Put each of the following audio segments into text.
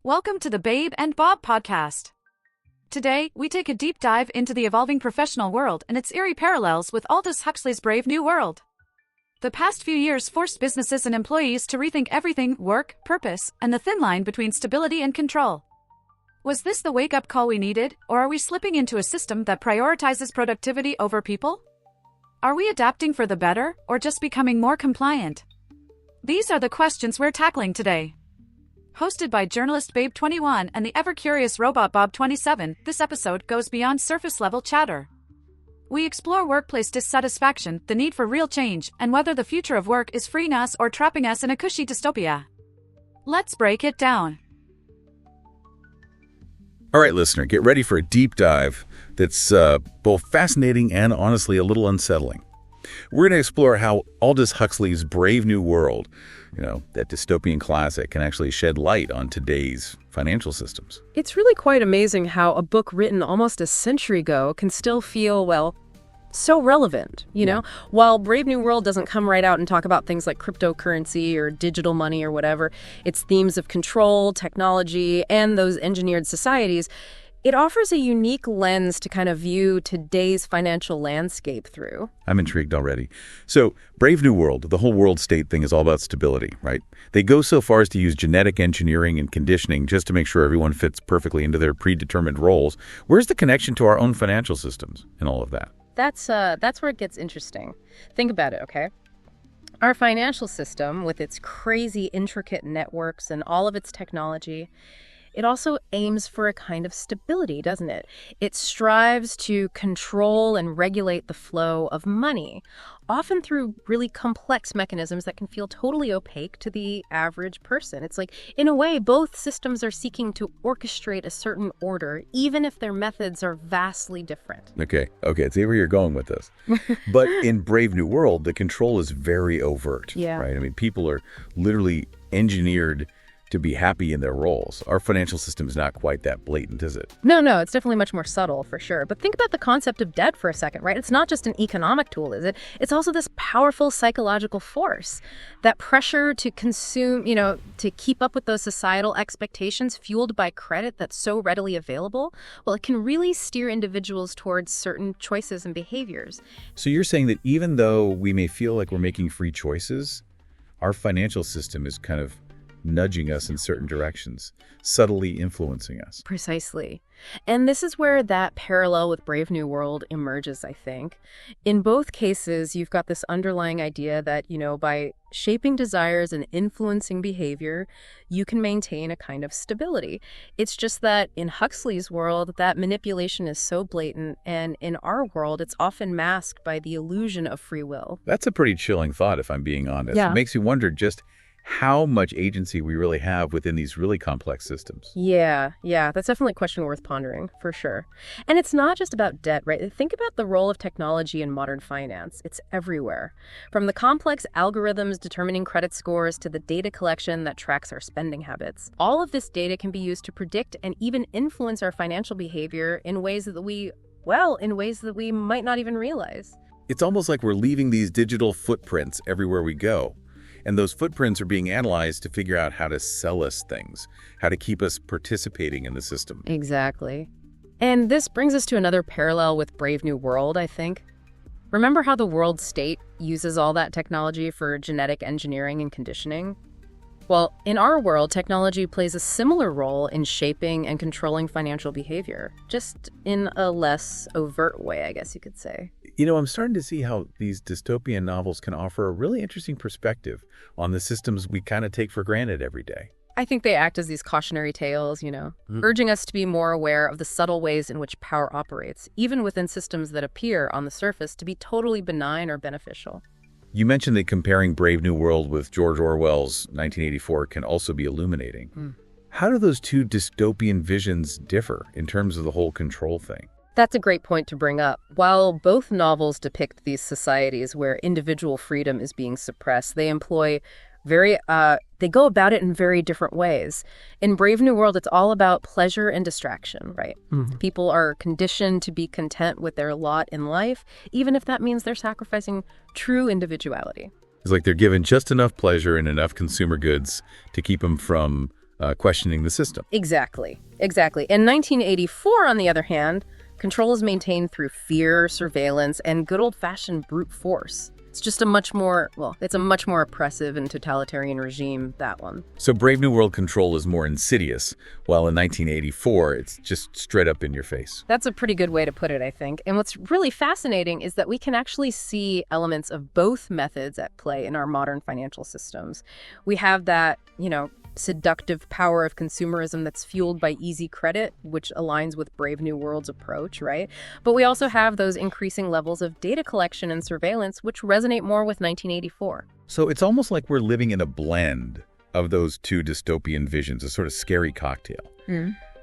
Welcome to the Babe and Bob podcast. Today, we take a deep dive into the evolving professional world and its eerie parallels with Aldous Huxley's Brave New World. The past few years forced businesses and employees to rethink everything: work, purpose, and the thin line between stability and control. Was this the wake-up call we needed, or are we slipping into a system that prioritizes productivity over people? Are we adapting for the better, or just becoming more compliant? These are the questions we're tackling today. Hosted by journalist Babe21 and the ever-curious robot Bob27, this episode goes beyond surface-level chatter. We explore workplace dissatisfaction, the need for real change, and whether the future of work is freeing us or trapping us in a cushy dystopia. Let's break it down. All right, listener, get ready for a deep dive that's both fascinating and honestly a little unsettling. We're going to explore how Aldous Huxley's Brave New World, that dystopian classic, can actually shed light on today's financial systems. It's really quite amazing how a book written almost a century ago can still feel, so relevant, know? While Brave New World doesn't come right out and talk about things like cryptocurrency or digital money or whatever, its themes of control, technology, and those engineered societies, it offers a unique lens to kind of view today's financial landscape through. I'm intrigued already. So, Brave New World, the whole world state thing is all about stability, right? They go so far as to use genetic engineering and conditioning just to make sure everyone fits perfectly into their predetermined roles. Where's the connection to our own financial systems and all of that? That's where it gets interesting. Think about it, okay? Our financial system, with its crazy, intricate networks and all of its technology, it also aims for a kind of stability, doesn't it? It strives to control and regulate the flow of money, often through really complex mechanisms that can feel totally opaque to the average person. It's like, in a way, both systems are seeking to orchestrate a certain order, even if their methods are vastly different. Okay, see where you're going with this. But in Brave New World, the control is very overt, right? I mean, people are literally engineered to be happy in their roles. Our financial system is not quite that blatant, is it? No, it's definitely much more subtle, for sure. But think about the concept of debt for a second, right? It's not just an economic tool, is it? It's also this powerful psychological force. That pressure to consume, to keep up with those societal expectations fueled by credit that's so readily available, well, it can really steer individuals towards certain choices and behaviors. So you're saying that even though we may feel like we're making free choices, our financial system is kind of nudging us in certain directions, subtly influencing us. Precisely. And this is where that parallel with Brave New World emerges, I think. In both cases, you've got this underlying idea that, by shaping desires and influencing behavior, you can maintain a kind of stability. It's just that in Huxley's world, that manipulation is so blatant, and in our world, it's often masked by the illusion of free will. That's a pretty chilling thought, if I'm being honest. Yeah. It makes you wonder just how much agency we really have within these really complex systems. Yeah, that's definitely a question worth pondering, for sure. And it's not just about debt, right? Think about the role of technology in modern finance. It's everywhere. From the complex algorithms determining credit scores to the data collection that tracks our spending habits. All of this data can be used to predict and even influence our financial behavior in ways that we might not even realize. It's almost like we're leaving these digital footprints everywhere we go. And those footprints are being analyzed to figure out how to sell us things, how to keep us participating in the system. Exactly. And this brings us to another parallel with Brave New World, I think. Remember how the world state uses all that technology for genetic engineering and conditioning? Well, in our world, technology plays a similar role in shaping and controlling financial behavior, just in a less overt way, I guess you could say. I'm starting to see how these dystopian novels can offer a really interesting perspective on the systems we kind of take for granted every day. I think they act as these cautionary tales, urging us to be more aware of the subtle ways in which power operates, even within systems that appear on the surface to be totally benign or beneficial. You mentioned that comparing Brave New World with George Orwell's 1984 can also be illuminating. How do those two dystopian visions differ in terms of the whole control thing? That's a great point to bring up. While both novels depict these societies where individual freedom is being suppressed, they go about it in very different ways. In Brave New World, it's all about pleasure and distraction, right? Mm-hmm. People are conditioned to be content with their lot in life, even if that means they're sacrificing true individuality. It's like they're given just enough pleasure and enough consumer goods to keep them from questioning the system. Exactly. In 1984, on the other hand, control is maintained through fear, surveillance, and good old-fashioned brute force. It's just a much more oppressive and totalitarian regime, that one. So Brave New World control is more insidious, while in 1984, it's just straight up in your face. That's a pretty good way to put it, I think. And what's really fascinating is that we can actually see elements of both methods at play in our modern financial systems. We have that, seductive power of consumerism that's fueled by easy credit, which aligns with Brave New World's approach, right? But we also have those increasing levels of data collection and surveillance, which resonate more with 1984. So it's almost like we're living in a blend of those two dystopian visions, a sort of scary cocktail.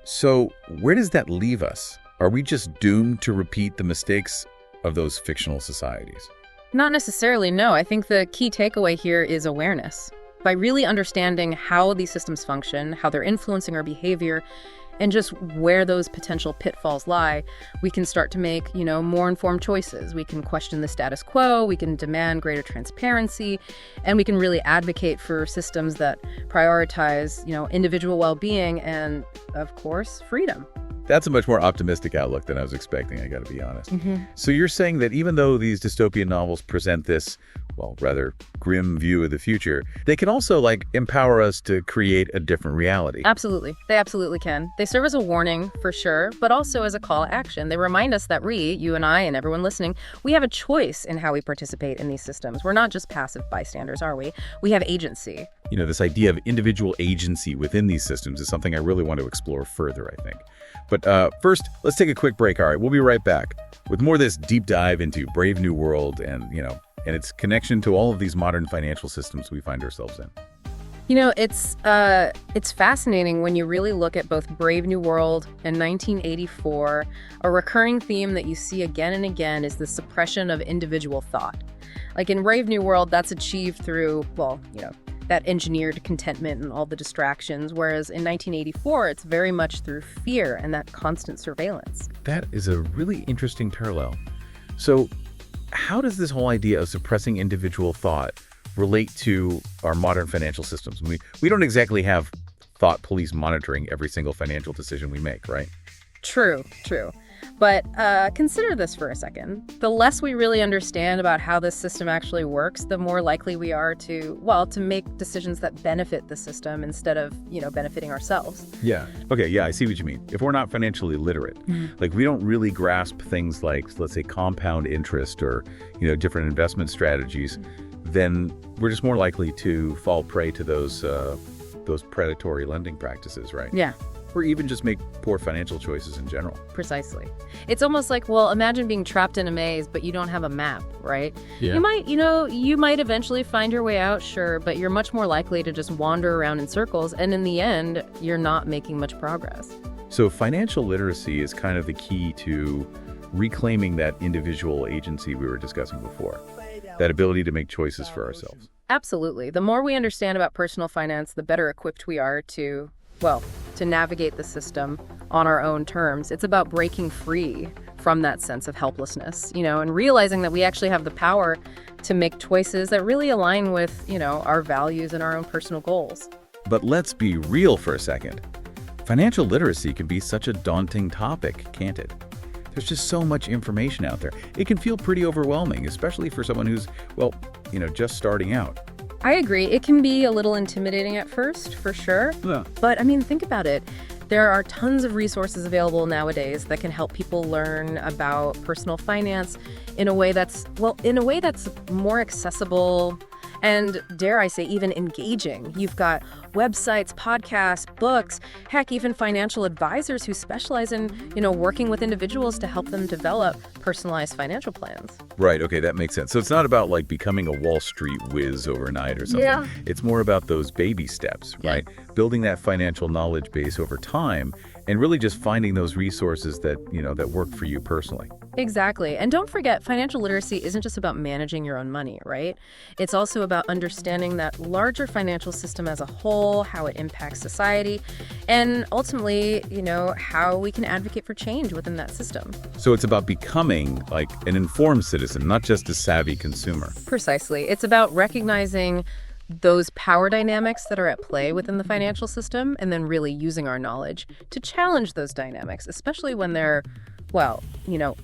So where does that leave us? Are we just doomed to repeat the mistakes of those fictional societies? Not necessarily, no. I think the key takeaway here is awareness. By really understanding how these systems function, how they're influencing our behavior, and just where those potential pitfalls lie, we can start to make, more informed choices. We can question the status quo, we can demand greater transparency, and we can really advocate for systems that prioritize, individual well-being and, of course, freedom. That's a much more optimistic outlook than I was expecting, I got to be honest. So you're saying that even though these dystopian novels present this, rather grim view of the future, they can also, empower us to create a different reality. Absolutely. They absolutely can. They serve as a warning, for sure, but also as a call to action. They remind us that you and I, and everyone listening, we have a choice in how we participate in these systems. We're not just passive bystanders, are we? We have agency. This idea of individual agency within these systems is something I really want to explore further, I think. But first, let's take a quick break. All right, we'll be right back with more of this deep dive into Brave New World and its connection to all of these modern financial systems we find ourselves in. It's fascinating when you really look at both Brave New World and 1984. A recurring theme that you see again and again is the suppression of individual thought. Like in Brave New World, that's achieved through, that engineered contentment and all the distractions, whereas in 1984, it's very much through fear and that constant surveillance. That is a really interesting parallel. So how does this whole idea of suppressing individual thought relate to our modern financial systems? We don't exactly have thought police monitoring every single financial decision we make, right? True. But consider this for a second. The less we really understand about how this system actually works, the more likely we are to make decisions that benefit the system instead of, benefiting ourselves. Yeah. Okay, yeah, I see what you mean. If we're not financially literate, we don't really grasp things like, let's say, compound interest or, different investment strategies, then we're just more likely to fall prey to those predatory lending practices, right? Yeah. Or even just make poor financial choices in general. Precisely. It's almost like, imagine being trapped in a maze, but you don't have a map, right? Yeah. You might eventually find your way out, sure, but you're much more likely to just wander around in circles, and in the end, you're not making much progress. So financial literacy is kind of the key to reclaiming that individual agency we were discussing before, that ability to make choices for ourselves. Absolutely. The more we understand about personal finance, the better equipped we are to navigate the system on our own terms. It's about breaking free from that sense of helplessness, and realizing that we actually have the power to make choices that really align with, our values and our own personal goals. But let's be real for a second. Financial literacy can be such a daunting topic, can't it? There's just so much information out there. It can feel pretty overwhelming, especially for someone who's, just starting out. I agree. It can be a little intimidating at first, for sure. Yeah. But think about it. There are tons of resources available nowadays that can help people learn about personal finance in a way that's more accessible and, dare I say, even engaging. You've got websites, podcasts, books, heck, even financial advisors who specialize in, working with individuals to help them develop personalized financial plans. Right. Okay, that makes sense. So it's not about becoming a Wall Street whiz overnight or something. Yeah. It's more about those baby steps, right? Building that financial knowledge base over time and really just finding those resources that, that work for you personally. Exactly. And don't forget, financial literacy isn't just about managing your own money, right? It's also about understanding that larger financial system as a whole, how it impacts society, and ultimately, how we can advocate for change within that system. So it's about becoming an informed citizen, not just a savvy consumer. Precisely. It's about recognizing those power dynamics that are at play within the financial system, and then really using our knowledge to challenge those dynamics, especially when they're, well,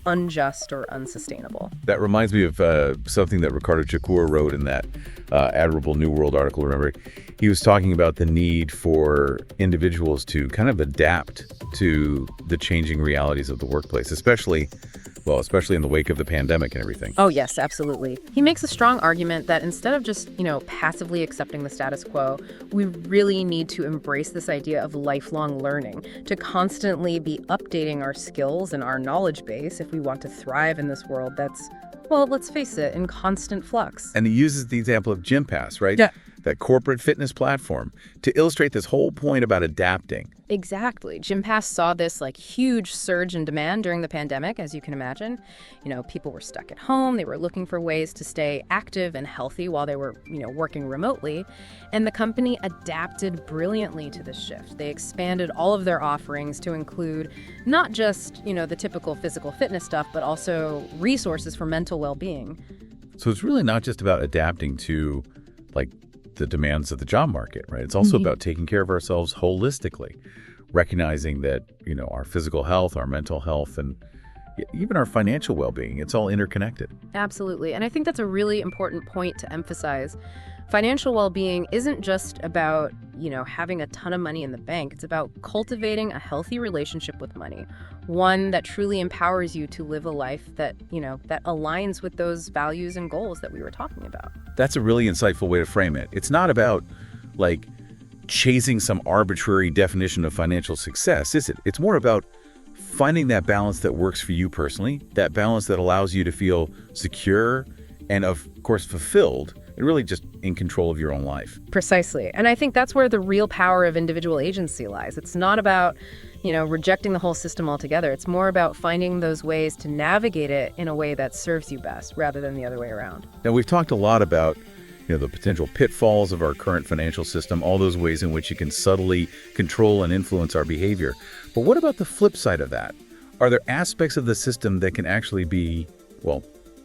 unjust or unsustainable. That reminds me of something that Ricardo Chacur wrote in that admirable New World article. Remember, he was talking about the need for individuals to kind of adapt to the changing realities of the workplace, especially in the wake of the pandemic and everything. Oh, yes, absolutely. He makes a strong argument that instead of just, passively accepting the status quo, we really need to embrace this idea of lifelong learning, to constantly be updating our skills and our knowledge base if we want to thrive in this world that's, well, let's face it, in constant flux. And he uses the example of GymPass, right? Yeah. That corporate fitness platform, to illustrate this whole point about adapting. Exactly. GymPass saw this huge surge in demand during the pandemic, as you can imagine. People were stuck at home. They were looking for ways to stay active and healthy while they were, working remotely. And the company adapted brilliantly to this shift. They expanded all of their offerings to include not just, the typical physical fitness stuff, but also resources for mental well-being. So it's really not just about adapting to, the demands of the job market, right? It's also about taking care of ourselves holistically, recognizing that, our physical health, our mental health, and even our financial well-being, it's all interconnected. Absolutely. And I think that's a really important point to emphasize. Financial well-being isn't just about, having a ton of money in the bank. It's about cultivating a healthy relationship with money, one that truly empowers you to live a life that, that aligns with those values and goals that we were talking about. That's a really insightful way to frame it. It's not about, chasing some arbitrary definition of financial success, is it? It's more about finding that balance that works for you personally, that balance that allows you to feel secure and, of course, fulfilled, and really just in control of your own life. Precisely. And I think that's where the real power of individual agency lies. It's not about, rejecting the whole system altogether. It's more about finding those ways to navigate it in a way that serves you best rather than the other way around. Now, we've talked a lot about, the potential pitfalls of our current financial system, all those ways in which it can subtly control and influence our behavior. But what about the flip side of that? Are there aspects of the system that can actually be,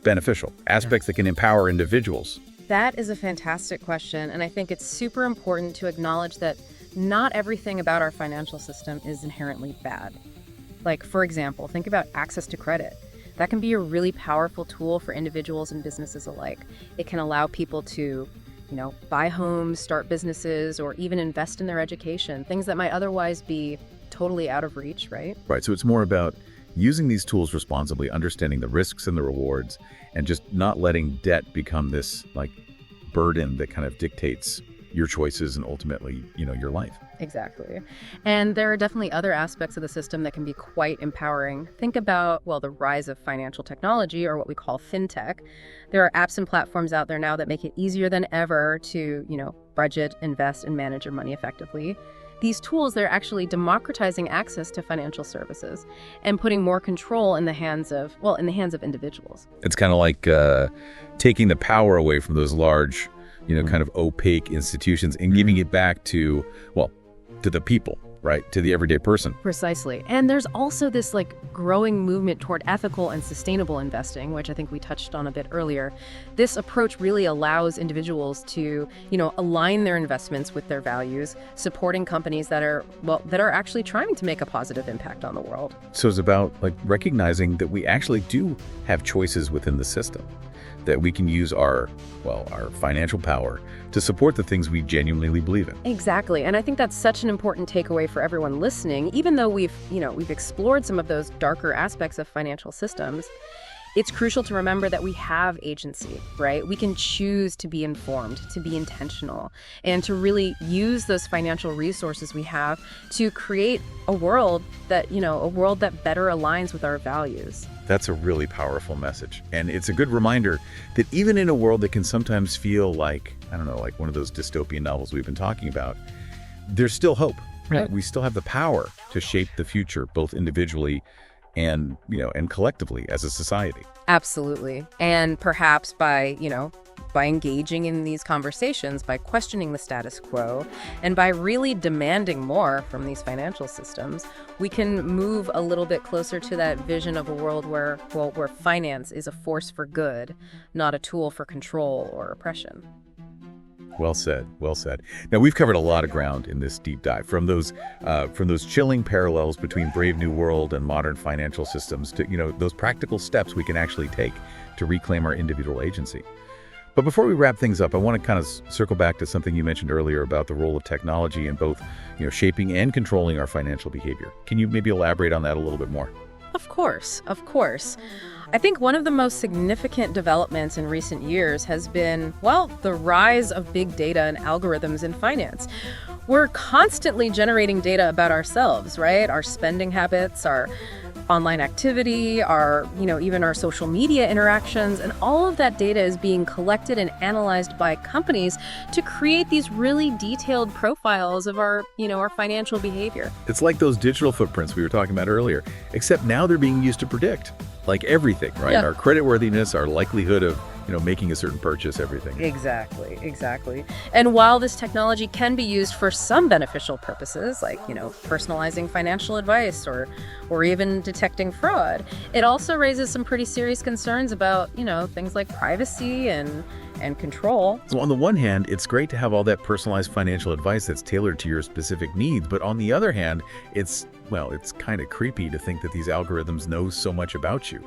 beneficial, aspects that can empower individuals? That is a fantastic question, and I think it's super important to acknowledge that not everything about our financial system is inherently bad. For example, think about access to credit. That can be a really powerful tool for individuals and businesses alike. It can allow people to, buy homes, start businesses, or even invest in their education, things that might otherwise be totally out of reach, right? Right, so it's more about using these tools responsibly, understanding the risks and the rewards, and just not letting debt become this burden that kind of dictates your choices and ultimately, your life. Exactly. And there are definitely other aspects of the system that can be quite empowering. Think about, the rise of financial technology, or what we call fintech. There are apps and platforms out there now that make it easier than ever to, budget, invest, and manage your money effectively. These tools, they're actually democratizing access to financial services and putting more control in the hands of individuals. It's kind of like taking the power away from those large, kind of opaque institutions and giving it back to the people, right? To the everyday person. Precisely. And there's also this growing movement toward ethical and sustainable investing, which I think we touched on a bit earlier. This approach really allows individuals to, align their investments with their values, supporting companies that are actually trying to make a positive impact on the world. So it's about recognizing that we actually do have choices within the system, that we can use our financial power to support the things we genuinely believe in. Exactly. And I think that's such an important takeaway for everyone listening. Even though we've explored some of those darker aspects of financial systems, it's crucial to remember that we have agency, right? We can choose to be informed, to be intentional, and to really use those financial resources we have to create a world that better aligns with our values. That's a really powerful message. And it's a good reminder that even in a world that can sometimes feel like one of those dystopian novels we've been talking about, there's still hope. Right. We still have the power to shape the future, both individually and collectively as a society. Absolutely. And perhaps by engaging in these conversations, by questioning the status quo, and by really demanding more from these financial systems, we can move a little bit closer to that vision of a world where finance is a force for good, not a tool for control or oppression. Well said. Well said. Now, we've covered a lot of ground in this deep dive, from those chilling parallels between Brave New World and modern financial systems to, those practical steps we can actually take to reclaim our individual agency. But before we wrap things up, I want to kind of circle back to something you mentioned earlier about the role of technology in both, shaping and controlling our financial behavior. Can you maybe elaborate on that a little bit more? Of course, of course. I think one of the most significant developments in recent years has been, the rise of big data and algorithms in finance. We're constantly generating data about ourselves, right? Our spending habits, our online activity, our, even our social media interactions, and all of that data is being collected and analyzed by companies to create these really detailed profiles of our, our financial behavior. It's like those digital footprints we were talking about earlier, except now they're being used to predict, like everything, right? Yeah. Our creditworthiness, our likelihood of making a certain purchase, everything. Exactly. And while this technology can be used for some beneficial purposes, like, personalizing financial advice or even detecting fraud, it also raises some pretty serious concerns about, things like privacy and control. So on the one hand, it's great to have all that personalized financial advice that's tailored to your specific needs. But on the other hand, it's kind of creepy to think that these algorithms know so much about you.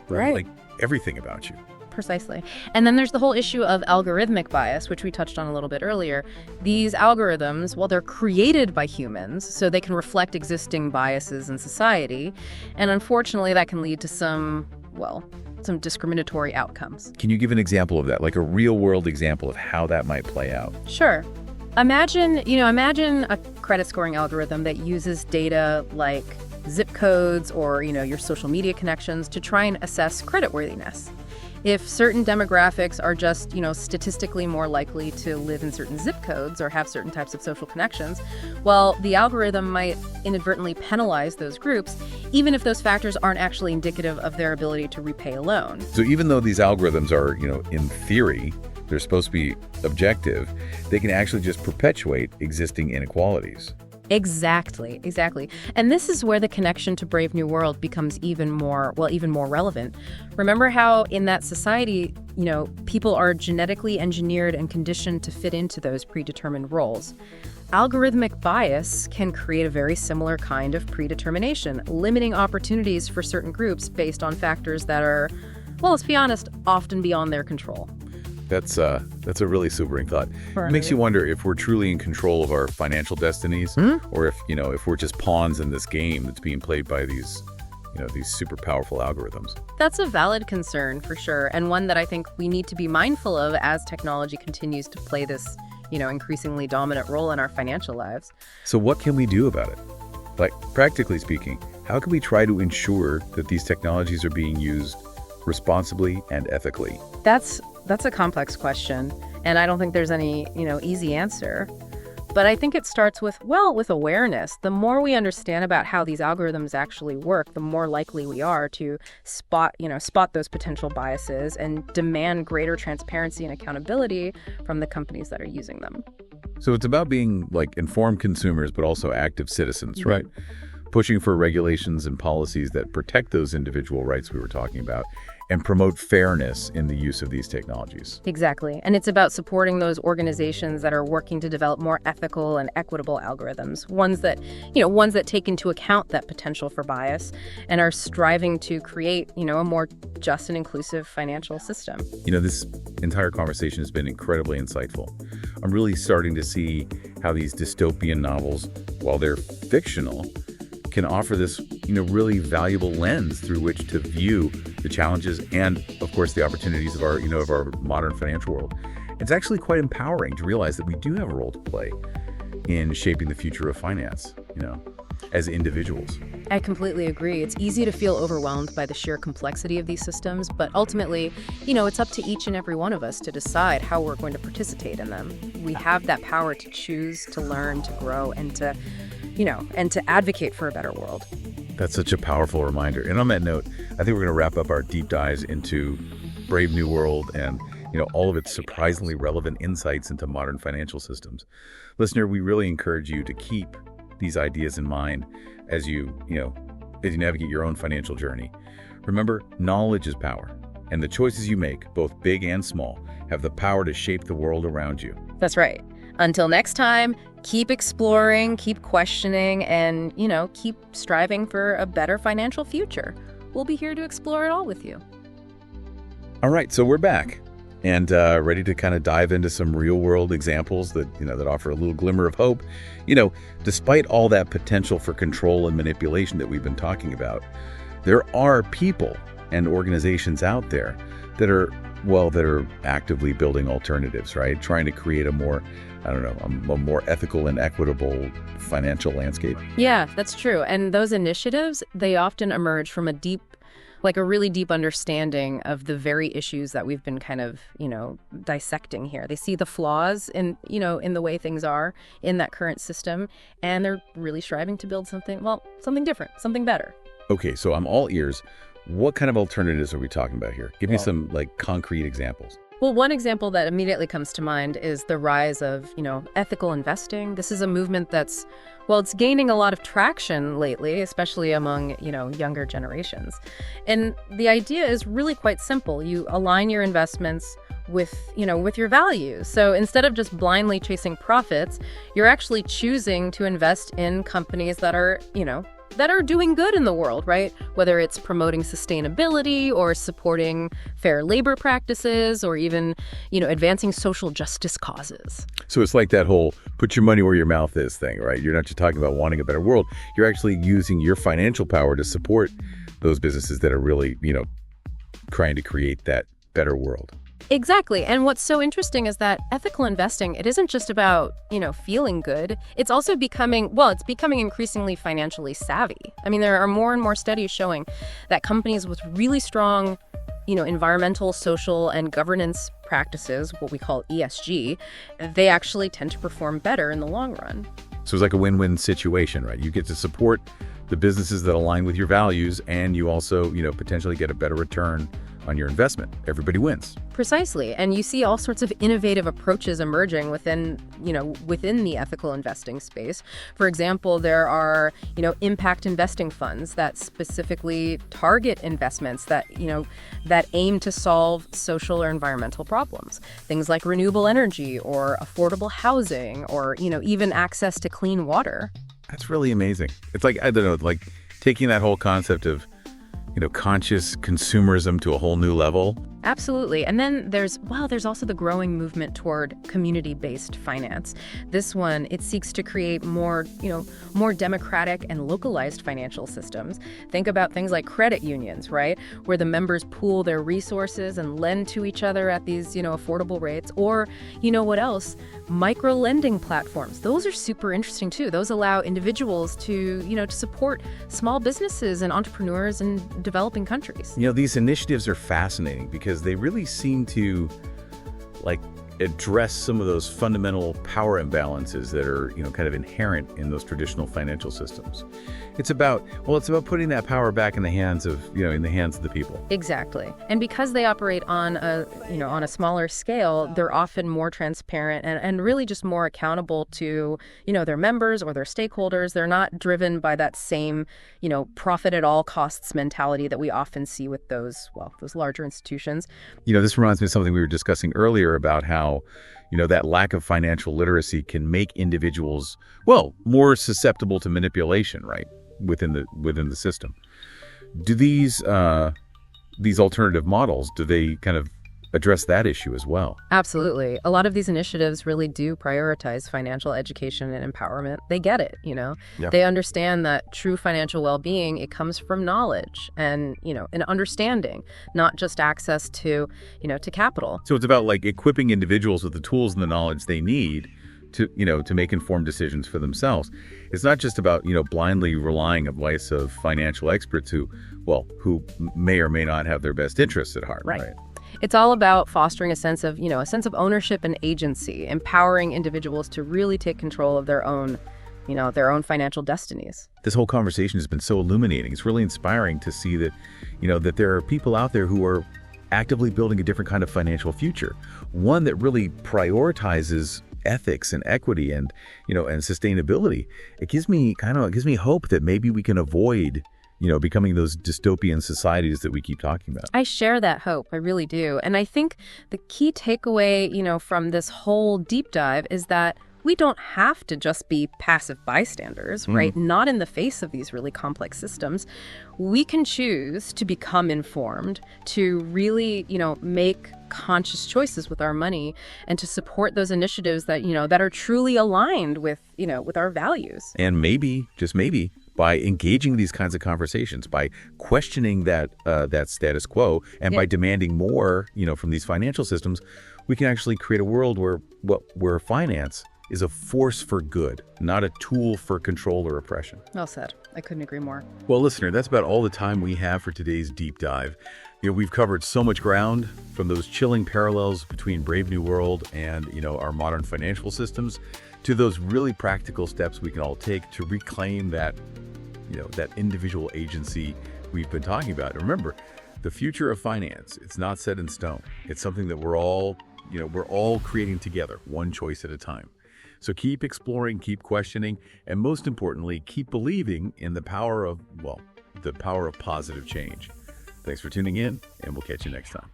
Right. Like everything about you. Precisely. And then there's the whole issue of algorithmic bias, which we touched on a little bit earlier. These algorithms, they're created by humans, so they can reflect existing biases in society. And unfortunately, that can lead to some discriminatory outcomes. Can you give an example of that, like a real-world example of how that might play out? Sure. Imagine a credit scoring algorithm that uses data like zip codes or, your social media connections to try and assess creditworthiness. If certain demographics are just, statistically more likely to live in certain zip codes or have certain types of social connections, the algorithm might inadvertently penalize those groups, even if those factors aren't actually indicative of their ability to repay a loan. So even though these algorithms are, in theory, they're supposed to be objective, they can actually just perpetuate existing inequalities. Exactly. And this is where the connection to Brave New World becomes even more relevant. Remember how in that society, people are genetically engineered and conditioned to fit into those predetermined roles. Algorithmic bias can create a very similar kind of predetermination, limiting opportunities for certain groups based on factors that are, let's be honest, often beyond their control. That's a really sobering thought. It makes you wonder if we're truly in control of our financial destinies, or if we're just pawns in this game that's being played by these super powerful algorithms. That's a valid concern for sure, and one that I think we need to be mindful of as technology continues to play this, increasingly dominant role in our financial lives. So what can we do about it? Like, practically speaking, how can we try to ensure that these technologies are being used responsibly and ethically? That's a complex question, and I don't think there's any, easy answer. But I think it starts with awareness. The more we understand about how these algorithms actually work, the more likely we are to spot those potential biases and demand greater transparency and accountability from the companies that are using them. So it's about being like informed consumers, but also active citizens, right? Pushing for regulations and policies that protect those individual rights we were talking about and promote fairness in the use of these technologies. Exactly. And it's about supporting those organizations that are working to develop more ethical and equitable algorithms, ones that take into account that potential for bias and are striving to create, a more just and inclusive financial system. This entire conversation has been incredibly insightful. I'm really starting to see how these dystopian novels, while they're fictional, can offer this, really valuable lens through which to view the challenges and, of course, the opportunities of our modern financial world. It's actually quite empowering to realize that we do have a role to play in shaping the future of finance, as individuals. I completely agree. It's easy to feel overwhelmed by the sheer complexity of these systems, but ultimately, it's up to each and every one of us to decide how we're going to participate in them. We have that power to choose, to learn, to grow, and to advocate for a better world. That's such a powerful reminder. And on that note, I think we're going to wrap up our deep dives into Brave New World and, all of its surprisingly relevant insights into modern financial systems. Listener, we really encourage you to keep these ideas in mind as you navigate your own financial journey. Remember, knowledge is power, and the choices you make, both big and small, have the power to shape the world around you. That's right. Until next time, keep exploring, keep questioning, and, keep striving for a better financial future. We'll be here to explore it all with you. All right, so we're back and ready to kind of dive into some real-world examples that, that offer a little glimmer of hope. Despite all that potential for control and manipulation that we've been talking about, there are people and organizations out there that are actively building alternatives, right? Trying to create a more, a more ethical and equitable financial landscape. Yeah, that's true. And those initiatives, they often emerge from a really deep understanding of the very issues that we've been kind of, dissecting here. They see the flaws in the way things are in that current system, and they're really striving to build something different, something better. Okay, so I'm all ears. What kind of alternatives are we talking about here? Give me some concrete examples. Well, one example that immediately comes to mind is the rise of, ethical investing. This is a movement that's, it's gaining a lot of traction lately, especially among, younger generations. And the idea is really quite simple. You align your investments with your values. So instead of just blindly chasing profits, you're actually choosing to invest in companies that are, that are doing good in the world, right? Whether it's promoting sustainability or supporting fair labor practices or even, advancing social justice causes. So it's like that whole put your money where your mouth is thing, right? You're not just talking about wanting a better world. You're actually using your financial power to support those businesses that are really, trying to create that better world. Exactly. And what's so interesting is that ethical investing, it isn't just about, feeling good. It's also becoming increasingly financially savvy. I mean, there are more and more studies showing that companies with really strong, environmental, social, and governance practices, what we call ESG, they actually tend to perform better in the long run. So it's like a win-win situation, right? You get to support the businesses that align with your values, and you also, potentially get a better return on your investment. Everybody wins. Precisely. And you see all sorts of innovative approaches emerging within the ethical investing space. For example, there are, impact investing funds that specifically target investments that aim to solve social or environmental problems. Things like renewable energy or affordable housing or, even access to clean water. That's really amazing. It's like, taking that whole concept of conscious consumerism to a whole new level. Absolutely. And then there's also the growing movement toward community-based finance. This one, it seeks to create more democratic and localized financial systems. Think about things like credit unions, right? Where the members pool their resources and lend to each other at these, affordable rates. Or, what else? Micro-lending platforms. Those are super interesting too. Those allow individuals to support small businesses and entrepreneurs in developing countries. These initiatives are fascinating because they really seem to address some of those fundamental power imbalances that are, kind of inherent in those traditional financial systems. It's about putting that power back in the hands of the people. Exactly. And because they operate on a smaller scale, they're often more transparent and really just more accountable to, their members or their stakeholders. They're not driven by that same, profit at all costs mentality that we often see with those larger institutions. This reminds me of something we were discussing earlier about how that lack of financial literacy can make individuals, more susceptible to manipulation, right, within the system. Do these alternative models, do they kind of address that issue as well? Absolutely. A lot of these initiatives really do prioritize financial education and empowerment. They get it, Yeah. They understand that true financial well-being, it comes from knowledge and, an understanding, not just access to capital. So it's about equipping individuals with the tools and the knowledge they need to make informed decisions for themselves. It's not just about, blindly relying on advice of financial experts who may or may not have their best interests at heart. Right. It's all about fostering a sense of ownership and agency, empowering individuals to really take control of their own financial destinies. This whole conversation has been so illuminating. It's really inspiring to see that, that there are people out there who are actively building a different kind of financial future, one that really prioritizes ethics and equity and sustainability. It gives me hope that maybe we can avoid becoming those dystopian societies that we keep talking about. I share that hope. I really do. And I think the key takeaway, from this whole deep dive is that we don't have to just be passive bystanders, right? Not in the face of these really complex systems. We can choose to become informed, to really, make conscious choices with our money and to support those initiatives that, that are truly aligned with, with our values. And maybe, just maybe, by engaging these kinds of conversations, by questioning that status quo, and by demanding more, from these financial systems, we can actually create a world where finance is a force for good, not a tool for control or oppression. Well said. I couldn't agree more. Well, listener, that's about all the time we have for today's deep dive. We've covered so much ground, from those chilling parallels between Brave New World and, our modern financial systems, to those really practical steps we can all take to reclaim that, that individual agency we've been talking about. And remember, the future of finance, it's not set in stone. It's something that we're all creating together, one choice at a time. So keep exploring, keep questioning, and most importantly, keep believing in the power of positive change. Thanks for tuning in, and we'll catch you next time.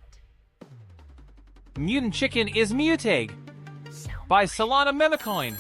Mutant Chicken is Mutag by Solana Memecoin.